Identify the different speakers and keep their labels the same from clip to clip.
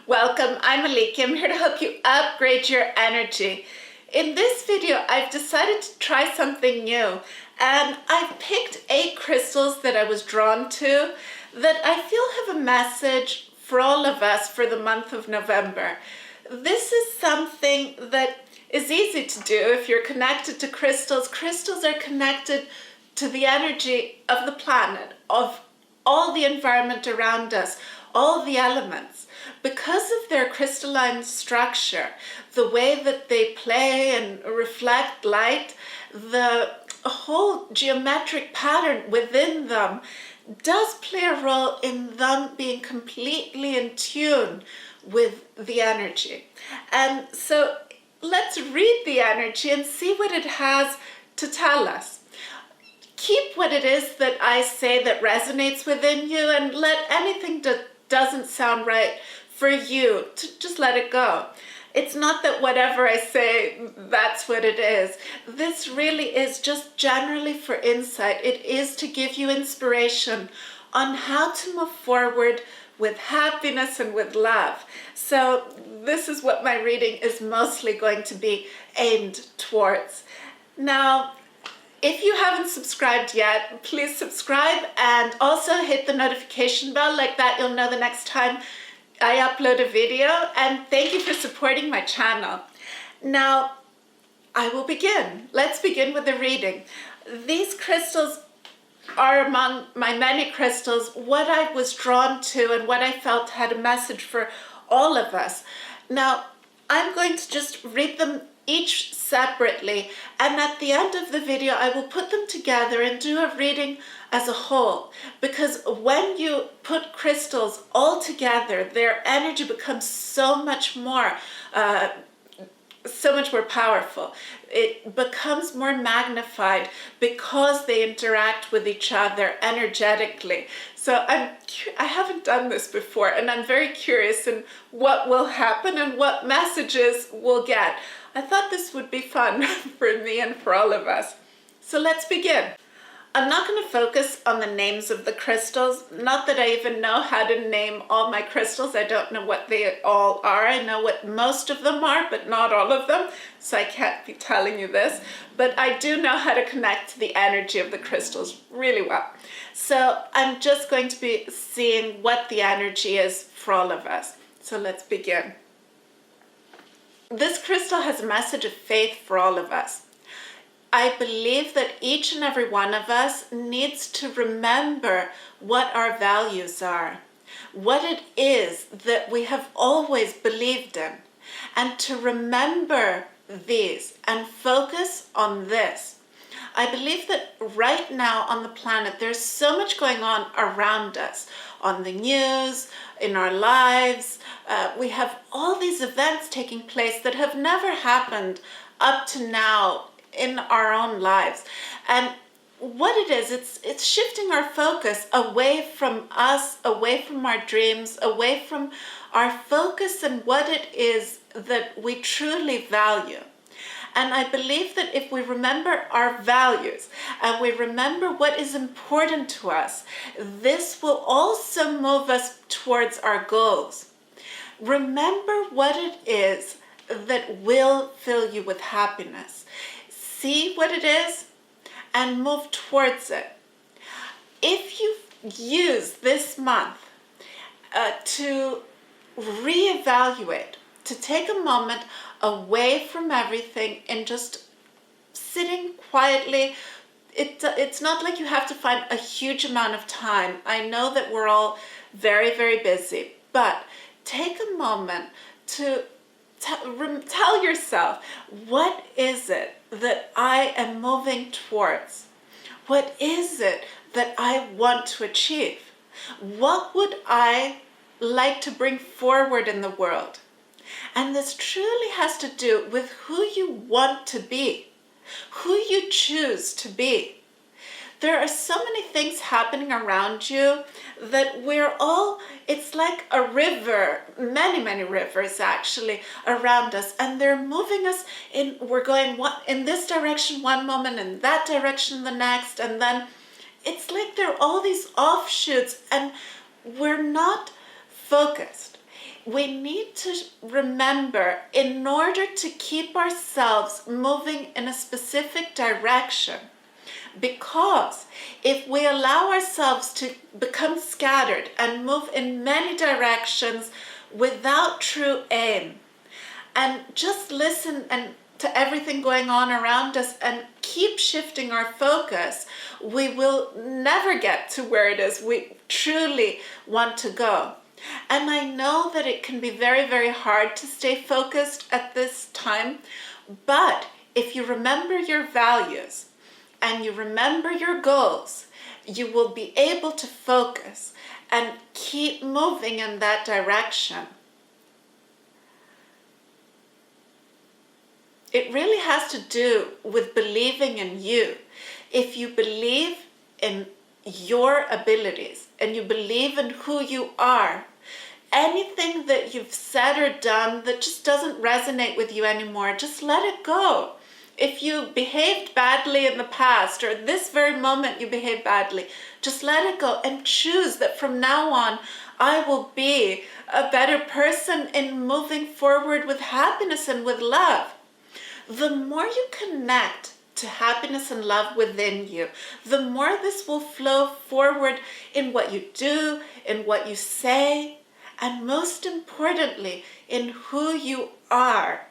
Speaker 1: Welcome, I'm Aliki. I'm here to help you upgrade your energy. In this video, I've decided to try something new, and I've picked 8 crystals that I was drawn to that I feel have a message for all of us for the month of November. This is something that is easy to do if you're connected to crystals. Crystals are connected to the energy of the planet, of all the environment around us, all the elements. Because of their crystalline structure, the way that they play and reflect light, the whole geometric pattern within them does play a role in them being completely in tune with the energy. And so let's read the energy and see what it has to tell us. Keep what it is that I say that resonates within you, and let anything that doesn't sound right for you to just let it go. It's not that whatever I say, that's what it is. This really is just generally for insight. It is to give you inspiration on how to move forward with happiness and with love. So this is what my reading is mostly going to be aimed towards. Now, if you haven't subscribed yet, please subscribe and also hit the notification bell. Like that, you'll know the next time I upload a video. And thank you for supporting my channel. Now, I will begin. Let's begin with the reading. These crystals are among my many crystals, what I was drawn to and what I felt had a message for all of us. Now, I'm going to just read them each separately, and at the end of the video I will put them together and do a reading as a whole, because when you put crystals all together, their energy becomes so much more powerful. It becomes more magnified because they interact with each other energetically. So I haven't done this before, and I'm very curious in what will happen and what messages we'll get. I thought this would be fun for me and for all of us. So let's begin. I'm not going to focus on the names of the crystals. Not that I even know how to name all my crystals. I don't know what they all are. I know what most of them are, but not all of them. So I can't be telling you this. But I do know how to connect to the energy of the crystals really well. So I'm just going to be seeing what the energy is for all of us. So let's begin. This crystal has a message of faith for all of us. I believe that each and every one of us needs to remember what our values are, what it is that we have always believed in, and to remember these and focus on this. I believe that right now on the planet, there's so much going on around us, on the news, in our lives. We have all these events taking place that have never happened up to now in our own lives. And what it is, it's shifting our focus away from us, away from our dreams, away from our focus and what it is that we truly value. And I believe that if we remember our values and we remember what is important to us, this will also move us towards our goals. Remember what it is that will fill you with happiness. See what it is and move towards it. If you use this month to reevaluate, to take a moment away from everything and just sitting quietly, it's not like you have to find a huge amount of time. I know that we're all very, very busy, but take a moment to tell yourself, what is it that I am moving towards? What is it that I want to achieve? What would I like to bring forward in the world? And this truly has to do with who you want to be, who you choose to be. There are so many things happening around you that it's like a river, many rivers actually around us, and they're moving us we're going in this direction one moment, in that direction the next, and then it's like there are all these offshoots and we're not focused. we need to remember, in order to keep ourselves moving in a specific direction, because if we allow ourselves to become scattered and move in many directions without true aim, and just listen to everything going on around us and keep shifting our focus, we will never get to where it is we truly want to go. And I know that it can be very, very hard to stay focused at this time, but if you remember your values and you remember your goals, you will be able to focus and keep moving in that direction. It really has to do with believing in you. If you believe in your abilities and you believe in who you are, anything that you've said or done that just doesn't resonate with you anymore, just let it go. If you behaved badly in the past, or this very moment you behave badly, just let it go and choose that from now on, I will be a better person in moving forward with happiness and with love. The more you connect to happiness and love within you, the more this will flow forward in what you do, in what you say, and most importantly, in who you are.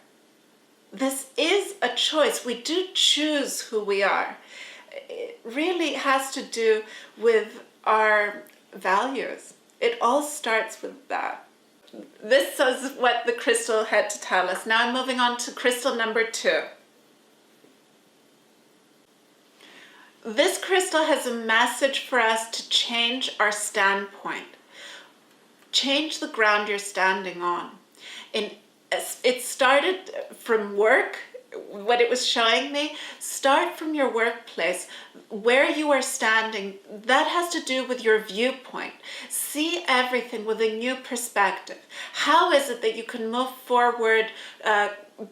Speaker 1: This is a choice. We do choose who we are. It really has to do with our values. It all starts with that. This is what the crystal had to tell us. Now I'm moving on to crystal number 2. This crystal has a message for us to change our standpoint. Change the ground you're standing on. It started from work. What it was showing me, start from your workplace, where you are standing. That has to do with your viewpoint. See everything with a new perspective. How is it that you can move forward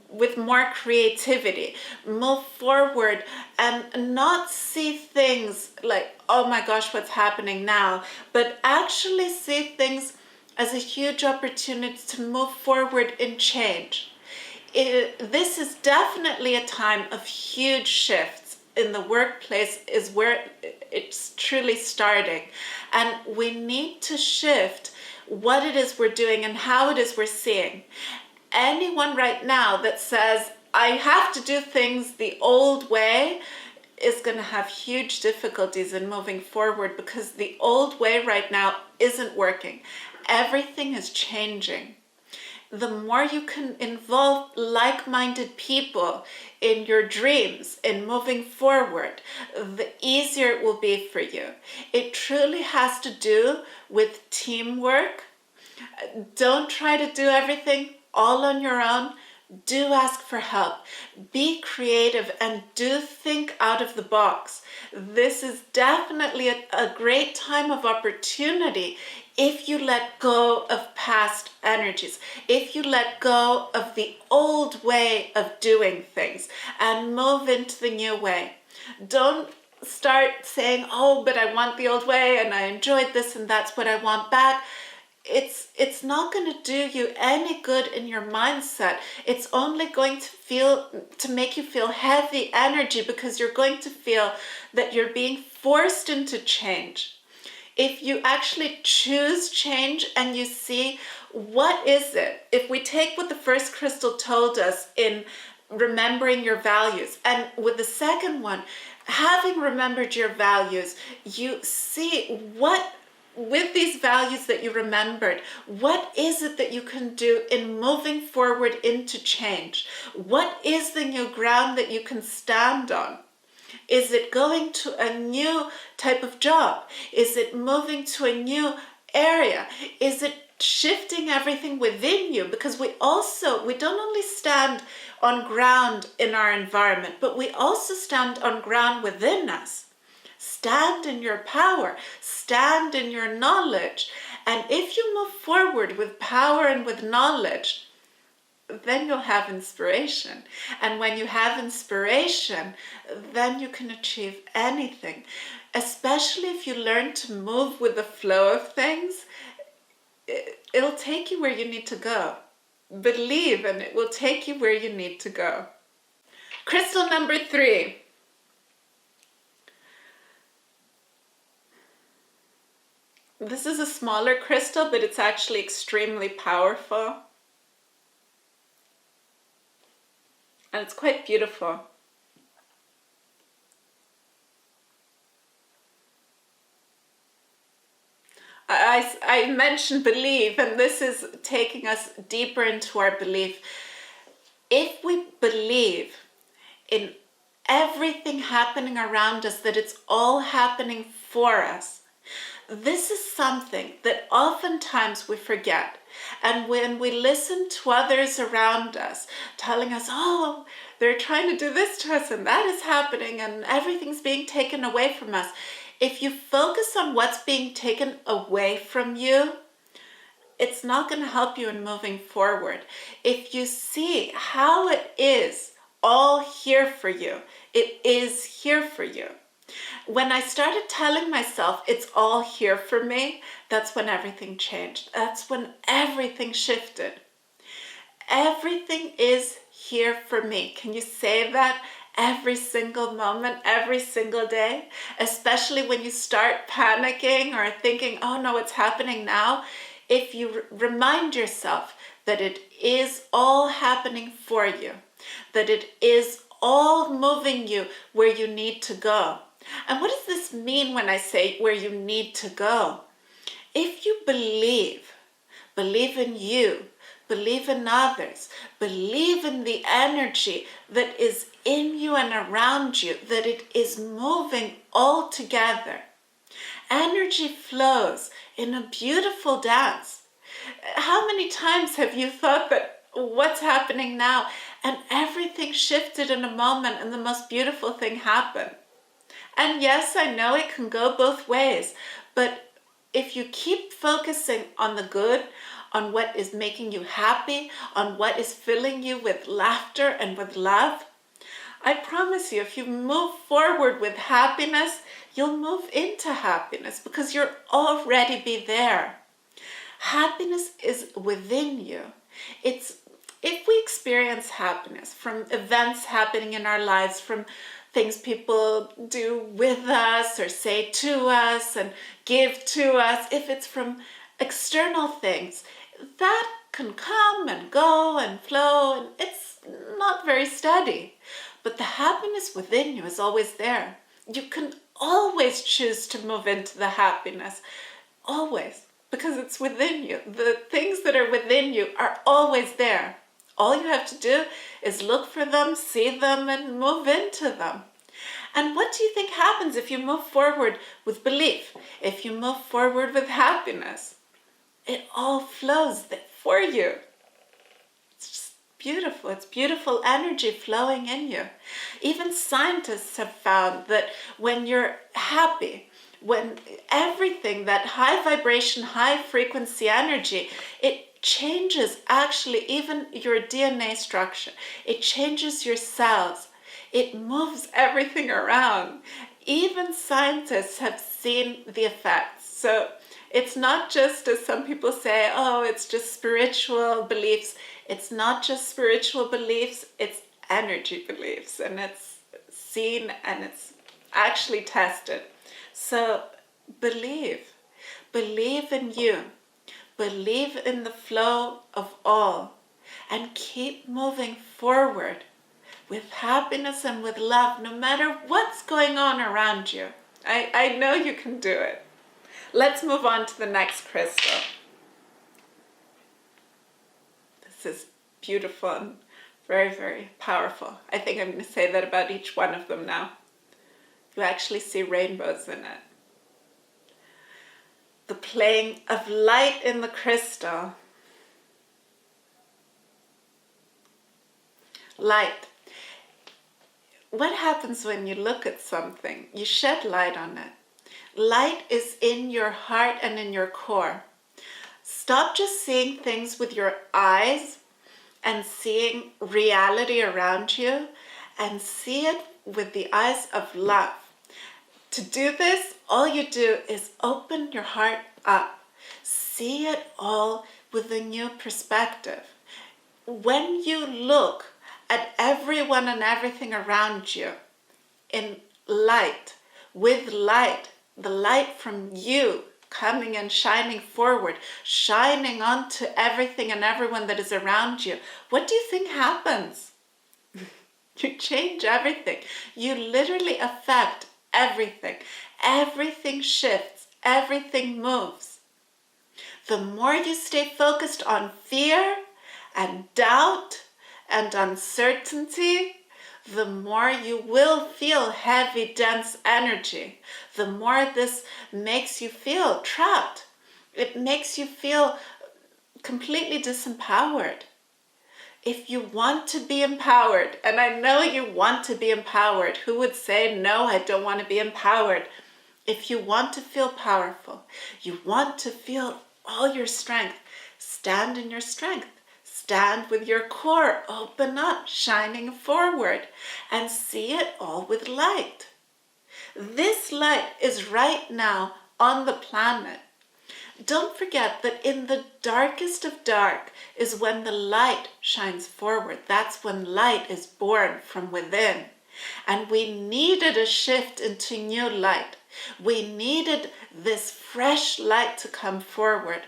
Speaker 1: with more creativity, move forward and not see things like, oh my gosh, what's happening now, but actually see things as a huge opportunity to move forward in change. This is definitely a time of huge shifts in the workplace, is where it's truly starting. And we need to shift what it is we're doing and how it is we're seeing. Anyone right now that says, I have to do things the old way, is going to have huge difficulties in moving forward, because the old way right now isn't working. Everything is changing. The more you can involve like-minded people in your dreams, in moving forward, the easier it will be for you. It truly has to do with teamwork. Don't try to do everything all on your own. Do ask for help. Be creative and do think out of the box. This is definitely a great time of opportunity if you let go of past energies, if you let go of the old way of doing things and move into the new way. Don't start saying, oh, but I want the old way and I enjoyed this and that's what I want back. It's not going to do you any good in your mindset. It's only going to make you feel heavy energy, because you're going to feel that you're being forced into change. If you actually choose change and you see, what is it? If we take what the first crystal told us in remembering your values, and with the second one, having remembered your values, you see what, with these values that you remembered, what is it that you can do in moving forward into change? What is the new ground that you can stand on? Is it going to a new type of job? Is it moving to a new area? Is it shifting everything within you? Because we don't only stand on ground in our environment, but we also stand on ground within us. Stand in your power, stand in your knowledge. And if you move forward with power and with knowledge, then you'll have inspiration. And when you have inspiration, then you can achieve anything. Especially if you learn to move with the flow of things, it'll take you where you need to go. Believe and it will take you where you need to go. Crystal number 3. This is a smaller crystal, but it's actually extremely powerful. And it's quite beautiful. I mentioned believe, and this is taking us deeper into our belief. If we believe in everything happening around us, that it's all happening for us, this is something that oftentimes we forget. And when we listen to others around us telling us, oh, they're trying to do this to us and that is happening and everything's being taken away from us, if you focus on what's being taken away from you, it's not going to help you in moving forward. If you see how it is all here for you, it is here for you. When I started telling myself it's all here for me, that's when everything changed. That's when everything shifted. Everything is here for me. Can you say that every single moment, every single day? Especially when you start panicking or thinking, oh no, it's happening now. If you remind yourself that it is all happening for you, that it is all moving you where you need to go. And what does this mean when I say where you need to go? If you believe in you, believe in others, believe in the energy that is in you and around you, that it is moving all together. Energy flows in a beautiful dance. How many times have you thought that what's happening now, and everything shifted in a moment and the most beautiful thing happened? And yes, I know it can go both ways, but if you keep focusing on the good, on what is making you happy, on what is filling you with laughter and with love, I promise you, if you move forward with happiness, you'll move into happiness because you'll already be there. Happiness is within you. If we experience happiness from events happening in our lives, from things people do with us or say to us and give to us, if it's from external things, that can come and go and flow, and it's not very steady. But the happiness within you is always there. You can always choose to move into the happiness, always, because it's within you. The things that are within you are always there. All you have to do is look for them, see them, and move into them. And what do you think happens if you move forward with belief? If you move forward with happiness? It all flows for you. It's just beautiful. It's beautiful energy flowing in you. Even scientists have found that when you're happy, when everything, that high vibration, high frequency energy, it changes actually even your DNA structure. It changes your cells. It moves everything around. Even scientists have seen the effects. So it's not just, as some people say, oh, it's just spiritual beliefs. It's not just spiritual beliefs, it's energy beliefs. And it's seen and it's actually tested. So believe in you. Believe in the flow of all. And keep moving forward with happiness and with love, no matter what's going on around you. I know you can do it. Let's move on to the next crystal. This is beautiful and very, very powerful. I think I'm going to say that about each one of them now. You actually see rainbows in it. The playing of light in the crystal. Light. What happens when you look at something? You shed light on it. Light is in your heart and in your core. Stop just seeing things with your eyes and seeing reality around you, and see it with the eyes of love. To do this, all you do is open your heart up. See it all with a new perspective. When you look at everyone and everything around you in light, with light, the light from you coming and shining forward, shining onto everything and everyone that is around you, what do you think happens? You change everything. You literally affect everything. Everything shifts. Everything moves. The more you stay focused on fear and doubt and uncertainty, the more you will feel heavy, dense energy. The more this makes you feel trapped. It makes you feel completely disempowered. If you want to be empowered, and I know you want to be empowered, who would say, no, I don't want to be empowered? If you want to feel powerful, you want to feel all your strength, stand in your strength. Stand with your core open up, shining forward, and see it all with light. This light is right now on the planet. Don't forget that in the darkest of dark is when the light shines forward. That's when light is born from within. And we needed a shift into new light. We needed this fresh light to come forward.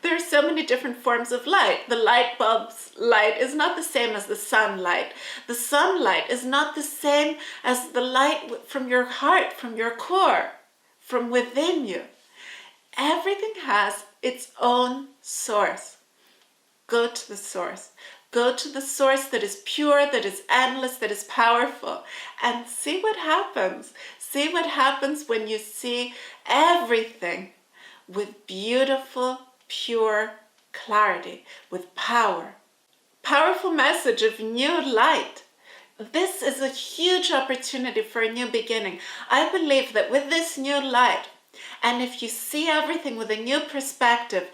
Speaker 1: There are so many different forms of light. The light bulb's light is not the same as the sunlight. The sunlight is not the same as the light from your heart, from your core, from within you. Everything has its own source. Go to the source. Go to the source that is pure, that is endless, that is powerful, and see what happens. See what happens when you see everything with beautiful, pure clarity, with power. Powerful message of new light. This is a huge opportunity for a new beginning. I believe that with this new light, and if you see everything with a new perspective,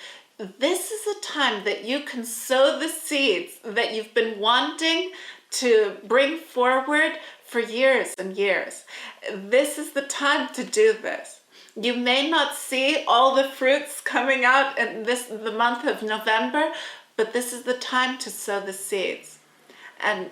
Speaker 1: this is a time that you can sow the seeds that you've been wanting to bring forward for years and years. This is the time to do this. You may not see all the fruits coming out in the month of November, but this is the time to sow the seeds. And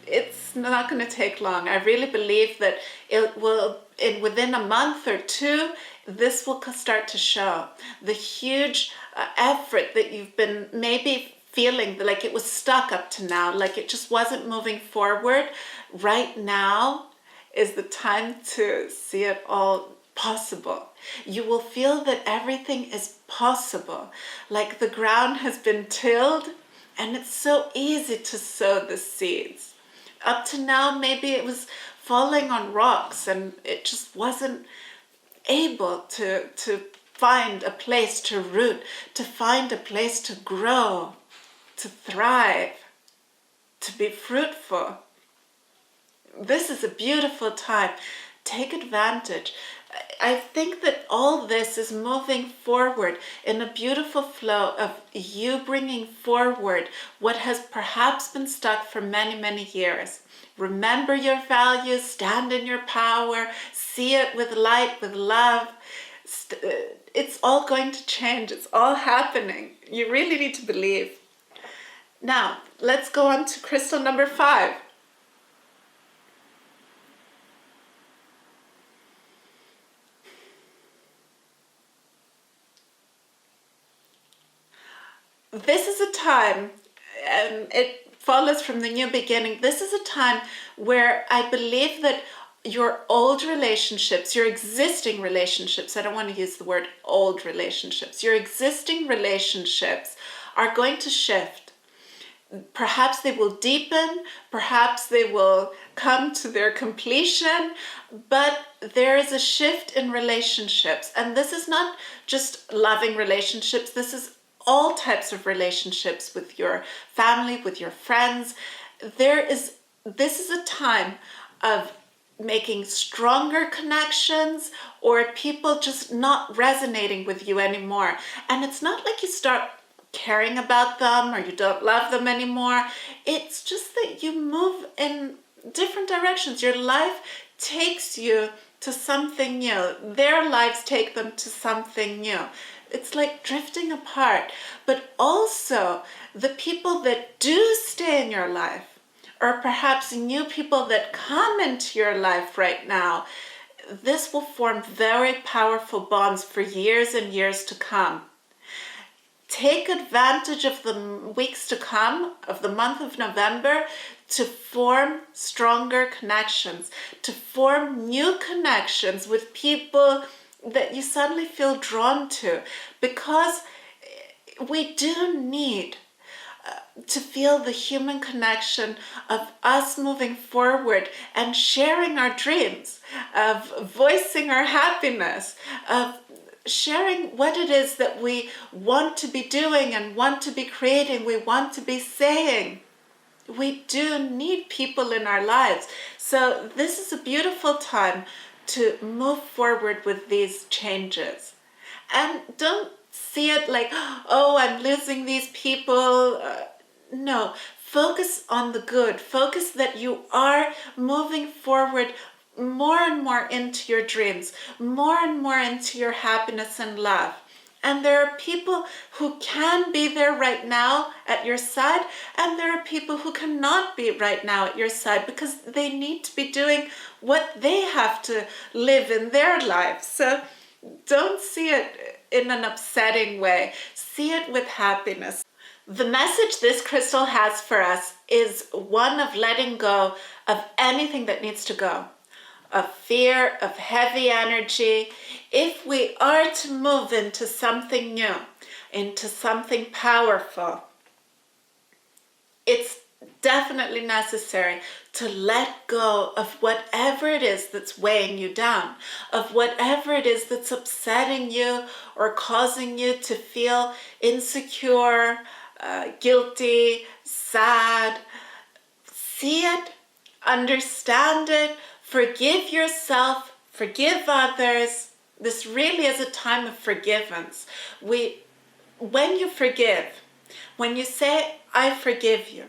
Speaker 1: it's not going to take long. I really believe that it will, within a month or two, this will start to show. The huge effort that you've been maybe feeling like it was stuck up to now, like it just wasn't moving forward, right now is the time to see it all possible. You will feel that everything is possible, like the ground has been tilled and it's so easy to sow the seeds. Up to now, maybe it was falling on rocks and it just wasn't able to find a place to root, to find a place to grow, to thrive, to be fruitful. This is a beautiful time. Take advantage. I think that all this is moving forward in a beautiful flow of you bringing forward what has perhaps been stuck for many, many years. Remember your values, stand in your power, see it with light, with love. It's all going to change. It's all happening. You really need to believe. Now, let's go on to crystal number 5. This is a time, and it follows from the new beginning. This is a time where I believe that your old relationships, your existing relationships, I don't want to use the word old relationships, your existing relationships are going to shift. Perhaps they will deepen, perhaps they will come to their completion, but there is a shift in relationships. And this is not just loving relationships, this is all types of relationships with your family, with your friends. This is a time of making stronger connections or people just not resonating with you anymore. And it's not like you start caring about them or you don't love them anymore. It's just that you move in different directions. Your life takes you to something new. Their lives take them to something new. it's like drifting apart. But also the people that do stay in your life, or perhaps new people that come into your life right now, this will form very powerful bonds for years and years to come. Take advantage of the weeks to come, of the month of November, to form stronger connections, to form new connections with people that you suddenly feel drawn to, because we do need to feel the human connection of us moving forward and sharing our dreams, of voicing our happiness, of sharing what it is that we want to be doing and want to be creating, we want to be saying. We do need people in our lives. So this is a beautiful time to move forward with these changes. And don't see it like, oh, I'm losing these people. No, focus on the good. Focus that you are moving forward more and more into your dreams, more and more into your happiness and love. And there are people who can be there right now at your side, and there are people who cannot be right now at your side because they need to be doing what they have to live in their lives. So don't see it in an upsetting way. See it with happiness. The message this crystal has for us is one of letting go of anything that needs to go, of fear, of heavy energy. If we are to move into something new, into something powerful, it's definitely necessary to let go of whatever it is that's weighing you down, of whatever it is that's upsetting you or causing you to feel insecure, guilty, sad. See it, understand it, forgive yourself, forgive others. This really is a time of forgiveness. When you forgive, when you say, I forgive you,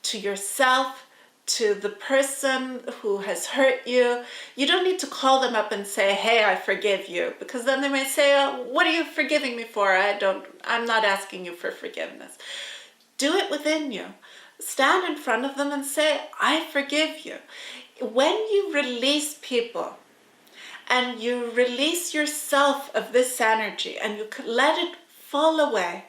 Speaker 1: to yourself, to the person who has hurt you, you don't need to call them up and say, hey, I forgive you, because then they may say, oh, what are you forgiving me for? I'm not asking you for forgiveness. Do it within you. Stand in front of them and say, I forgive you. When you release people and you release yourself of this energy and you let it fall away,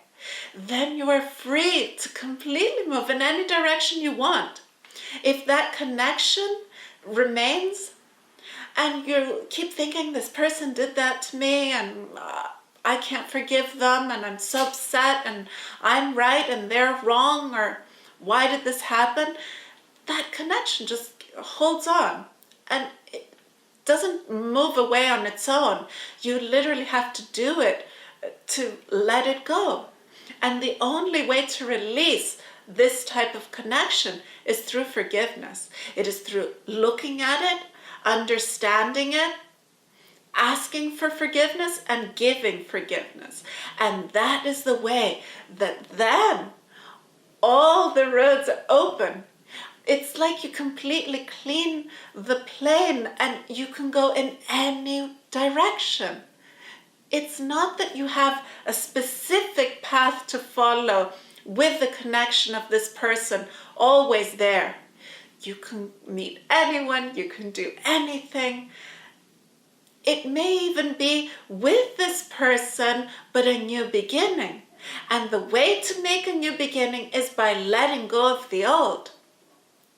Speaker 1: then you are free to completely move in any direction you want. If that connection remains and you keep thinking, this person did that to me and I can't forgive them and I'm so upset and I'm right and they're wrong, or why did this happen? That connection just holds on and it doesn't move away on its own. You literally have to do it to let it go. And the only way to release this type of connection is through forgiveness. It is through looking at it, understanding it, asking for forgiveness, and giving forgiveness. And that is the way that then all the roads are open. It's like you completely clean the plane and you can go in any direction. It's not that you have a specific path to follow with the connection of this person always there. You can meet anyone, you can do anything. It may even be with this person, but a new beginning. And the way to make a new beginning is by letting go of the old.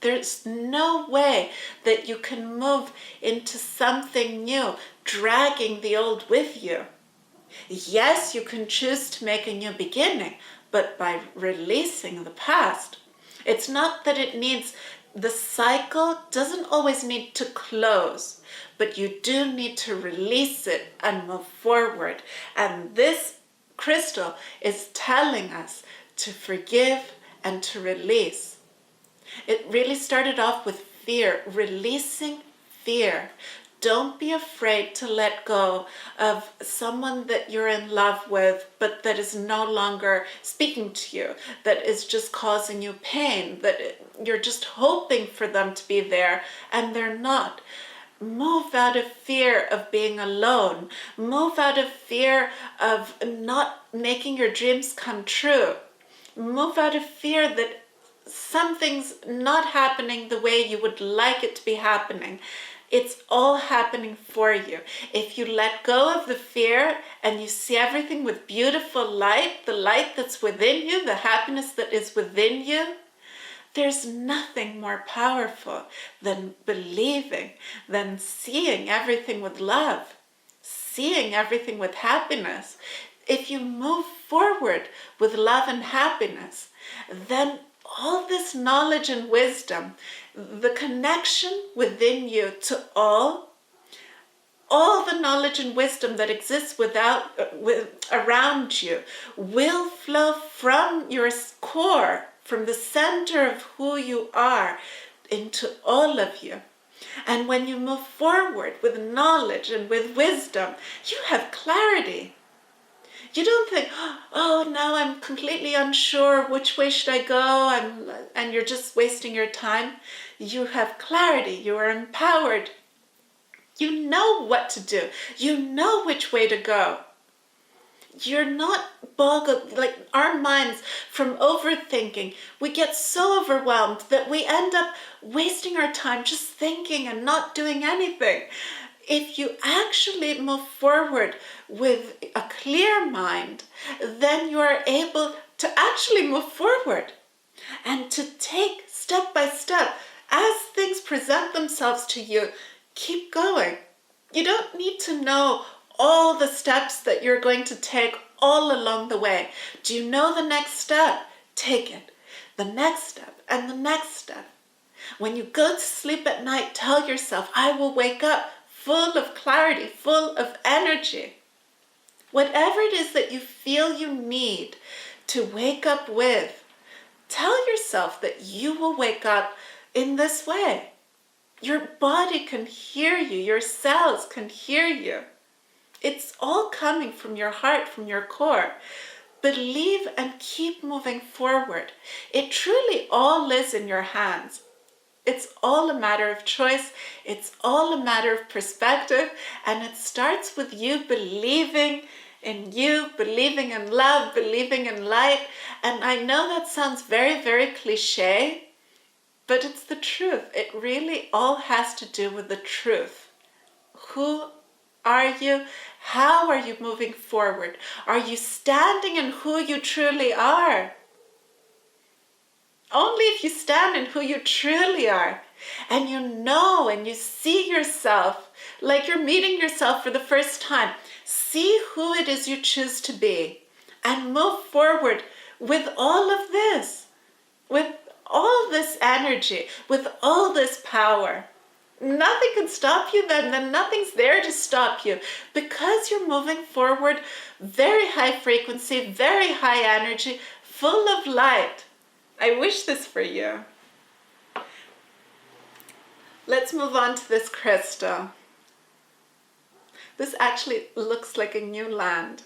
Speaker 1: There's no way that you can move into something new, dragging the old with you. Yes, you can choose to make a new beginning, but by releasing the past. It's not that it needs, the cycle doesn't always need to close, but you do need to release it and move forward. And this crystal is telling us to forgive and to release. It really started off with fear, releasing fear. Don't be afraid to let go of someone that you're in love with, but that is no longer speaking to you, that is just causing you pain, that you're just hoping for them to be there and they're not. Move out of fear of being alone. Move out of fear of not making your dreams come true. Move out of fear that something's not happening the way you would like it to be happening. It's all happening for you. If you let go of the fear and you see everything with beautiful light, the light that's within you, the happiness that is within you, there's nothing more powerful than believing, than seeing everything with love, seeing everything with happiness. If you move forward with love and happiness, then all this knowledge and wisdom, the connection within you to all the knowledge and wisdom that exists around you will flow from your core, from the center of who you are, into all of you. And when you move forward with knowledge and with wisdom, you have clarity. You don't think, oh, now I'm completely unsure, which way should I go? And you're just wasting your time. You have clarity. You are empowered. You know what to do. You know which way to go. You're not boggled, like our minds from overthinking. We get so overwhelmed that we end up wasting our time just thinking and not doing anything. If you actually move forward with a clear mind, then you are able to actually move forward and to take step by step as things present themselves to you. Keep going. You don't need to know all the steps that you're going to take all along the way. Do you know the next step? Take it. The next step and the next step. When you go to sleep at night, tell yourself, I will wake up full of clarity, full of energy. Whatever it is that you feel you need to wake up with, tell yourself that you will wake up in this way. Your body can hear you. Your cells can hear you. It's all coming from your heart, from your core. Believe and keep moving forward. It truly all is in your hands. It's all a matter of choice. It's all a matter of perspective. And it starts with you believing in you, believing in love, believing in light. And I know that sounds very, very cliche, but it's the truth. It really all has to do with the truth. Who are you? How are you moving forward? Are you standing in who you truly are? Only if you stand in who you truly are, and you know and you see yourself like you're meeting yourself for the first time, see who it is you choose to be, and move forward with all of this, with all this energy, with all this power. Nothing can stop you then nothing's there to stop you, because you're moving forward very high frequency, very high energy, full of light. I wish this for you. Let's move on to this crystal. This actually looks like a new land.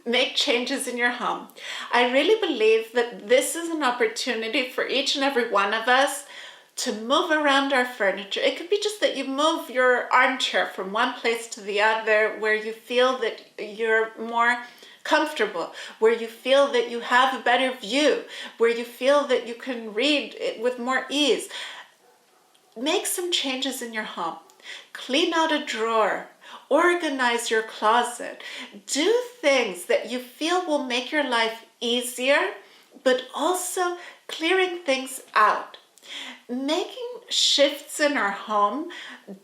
Speaker 1: Make changes in your home. I really believe that this is an opportunity for each and every one of us to move around our furniture. It could be just that you move your armchair from one place to the other, where you feel that you're more comfortable, where you feel that you have a better view, where you feel that you can read it with more ease. Make some changes in your home. Clean out a drawer. Organize your closet. Do things that you feel will make your life easier, but also clearing things out. Making shifts in our home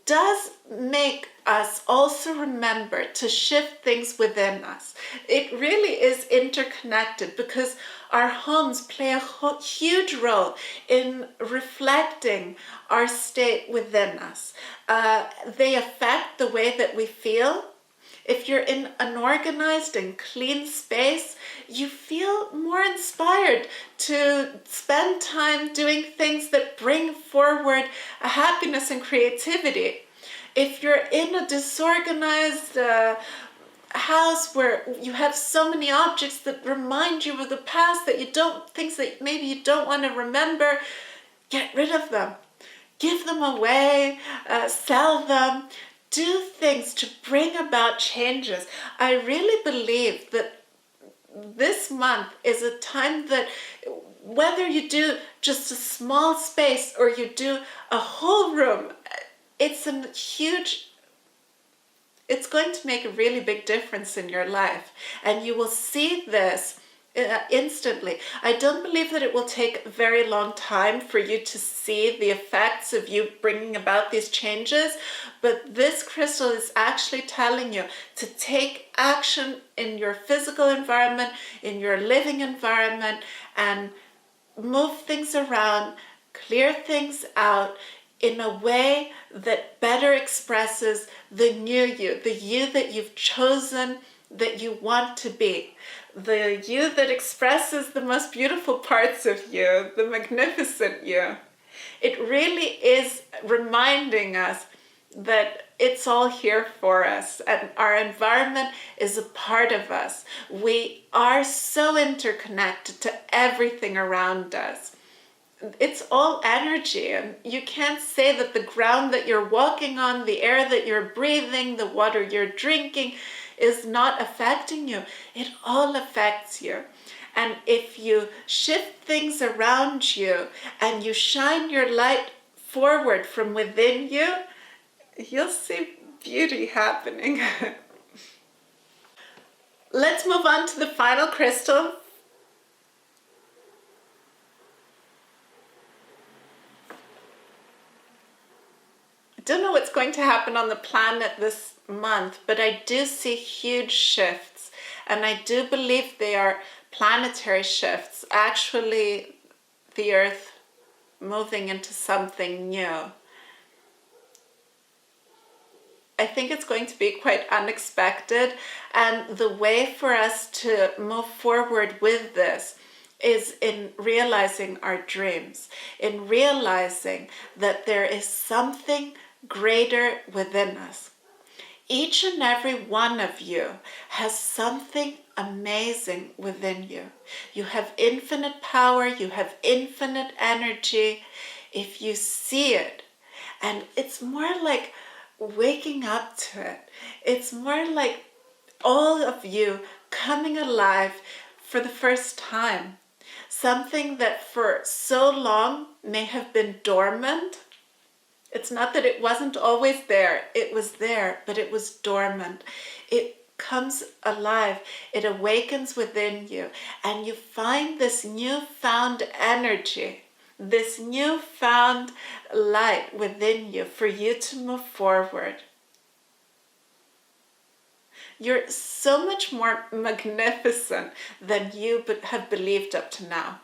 Speaker 1: does make us also remember to shift things within us. It really is interconnected, because our homes play a huge role in reflecting our state within us. They affect the way that we feel. If you're in an organized and clean space, you feel more inspired to spend time doing things that bring forward a happiness and creativity. If you're in a disorganized house where you have so many objects that remind you of the past that things that maybe you don't want to remember, get rid of them. Give them away, sell them, do things to bring about changes. I really believe that this month is a time that whether you do just a small space or you do a whole room, it's going to make a really big difference in your life. And you will see this instantly. I don't believe that it will take a very long time for you to see the effects of you bringing about these changes, but this crystal is actually telling you to take action in your physical environment, in your living environment, and move things around, clear things out in a way that better expresses the new you, the you that you've chosen, that you want to be, the you that expresses the most beautiful parts of you, the magnificent you. It really is reminding us that it's all here for us, and our environment is a part of us. We are so interconnected to everything around us. It's all energy, and you can't say that the ground that you're walking on, the air that you're breathing, the water you're drinking is not affecting you. It all affects you. And if you shift things around you and you shine your light forward from within you, you'll see beauty happening. Let's move on to the final crystal. I don't know what's going to happen on the planet this month, but I do see huge shifts, and I do believe they are planetary shifts, actually the Earth moving into something new. I think it's going to be quite unexpected, and the way for us to move forward with this is in realizing our dreams, in realizing that there is something greater within us. Each and every one of you has something amazing within you. You have infinite power, you have infinite energy if you see it. And it's more like waking up to it. It's more like all of you coming alive for the first time. Something that for so long may have been dormant. It's not that it wasn't always there. It was there, but it was dormant. It comes alive. It awakens within you, and you find this newfound energy, this newfound light within you for you to move forward. You're so much more magnificent than you have believed up to now.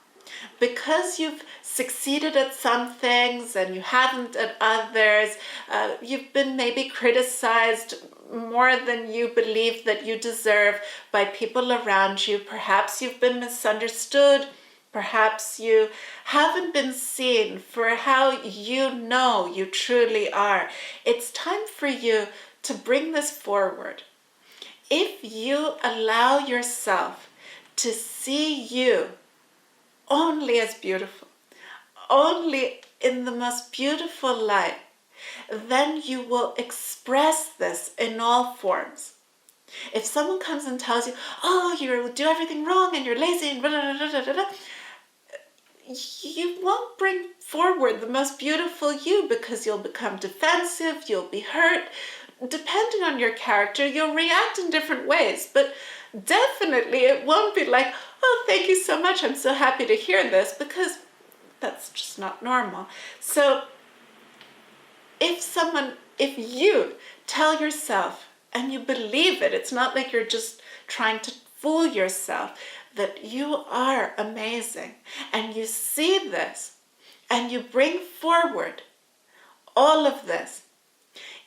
Speaker 1: Because you've succeeded at some things and you haven't at others, you've been maybe criticized more than you believe that you deserve by people around you. Perhaps you've been misunderstood. Perhaps you haven't been seen for how you truly are. It's time for you to bring this forward. If you allow yourself to see you only as beautiful, only in the most beautiful light, then you will express this in all forms. If someone comes and tells you, oh, you do everything wrong and you're lazy and blah, blah, blah, blah, blah, you won't bring forward the most beautiful you, because you'll become defensive, you'll be hurt. Depending on your character, you'll react in different ways, but definitely it won't be like, oh, thank you so much, I'm so happy to hear this, because that's just not normal. So if you tell yourself and you believe it, it's not like you're just trying to fool yourself, that you are amazing, and you see this and you bring forward all of this.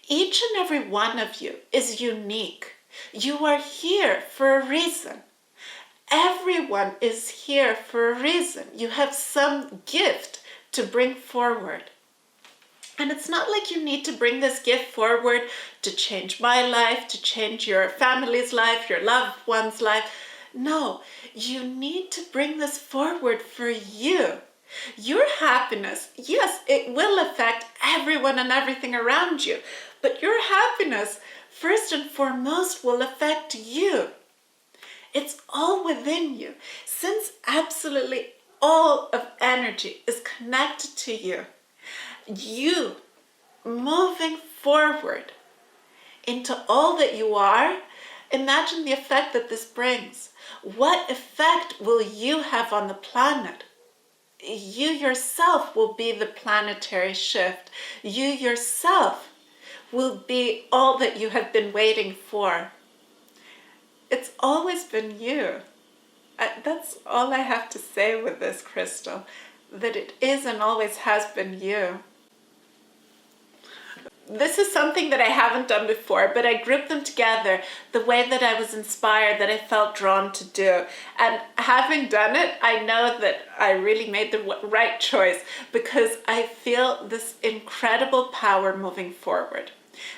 Speaker 1: Each and every one of you is unique. You are here for a reason. Everyone is here for a reason. You have some gift to bring forward. And it's not like you need to bring this gift forward to change my life, to change your family's life, your loved one's life. No, you need to bring this forward for you. Your happiness, yes, it will affect everyone and everything around you, but your happiness, first and foremost, will affect you. It's all within you. Since absolutely all of energy is connected to you, you moving forward into all that you are, imagine the effect that this brings. What effect will you have on the planet? You yourself will be the planetary shift. You yourself will be all that you have been waiting for. It's always been you. That's all I have to say with this crystal, that it is and always has been you. This is something that I haven't done before, but I grouped them together the way that I was inspired, that I felt drawn to do. And having done it, I know that I really made the right choice, because I feel this incredible power moving forward.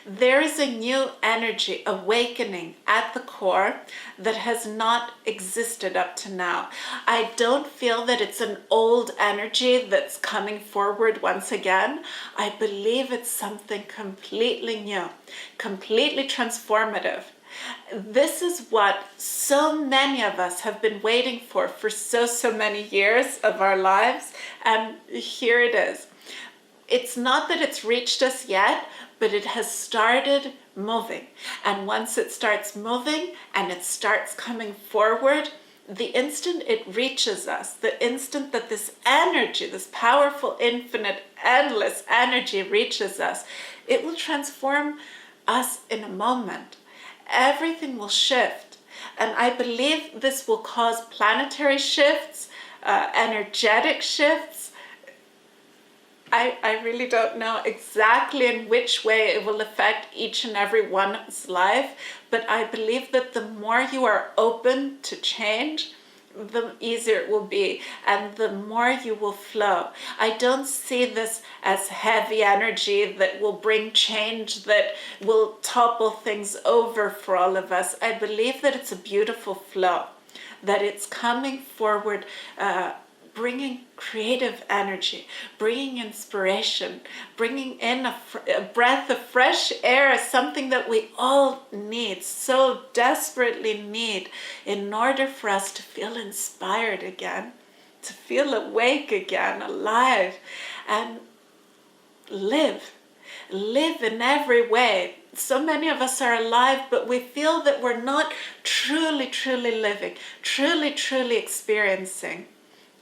Speaker 1: There is a new energy awakening at the core that has not existed up to now. I don't feel that it's an old energy that's coming forward once again. I believe it's something completely new, completely transformative. This is what so many of us have been waiting for so many years of our lives, and here it is. It's not that it's reached us yet, but it has started moving. And once it starts moving and it starts coming forward, the instant it reaches us, the instant that this energy, this powerful, infinite, endless energy reaches us, it will transform us in a moment. Everything will shift. And I believe this will cause planetary shifts, energetic shifts. I really don't know exactly in which way it will affect each and every one's life, but I believe that the more you are open to change, the easier it will be, and the more you will flow. I don't see this as heavy energy that will bring change, that will topple things over for all of us. I believe that it's a beautiful flow, that it's coming forward, bringing creative energy, bringing inspiration, bringing in a breath of fresh air, something that we all need, so desperately need, in order for us to feel inspired again, to feel awake again, alive, and live in every way. So many of us are alive, but we feel that we're not truly living, truly experiencing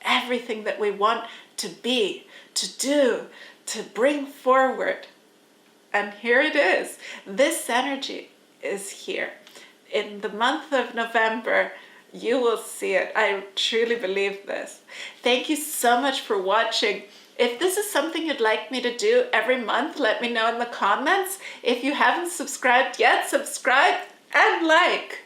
Speaker 1: everything that we want to be, to do, to bring forward. And here it is. This energy is here. In the month of November, you will see it. I truly believe this. Thank you so much for watching. If this is something you'd like me to do every month, let me know in the comments. If you haven't subscribed yet, subscribe and like.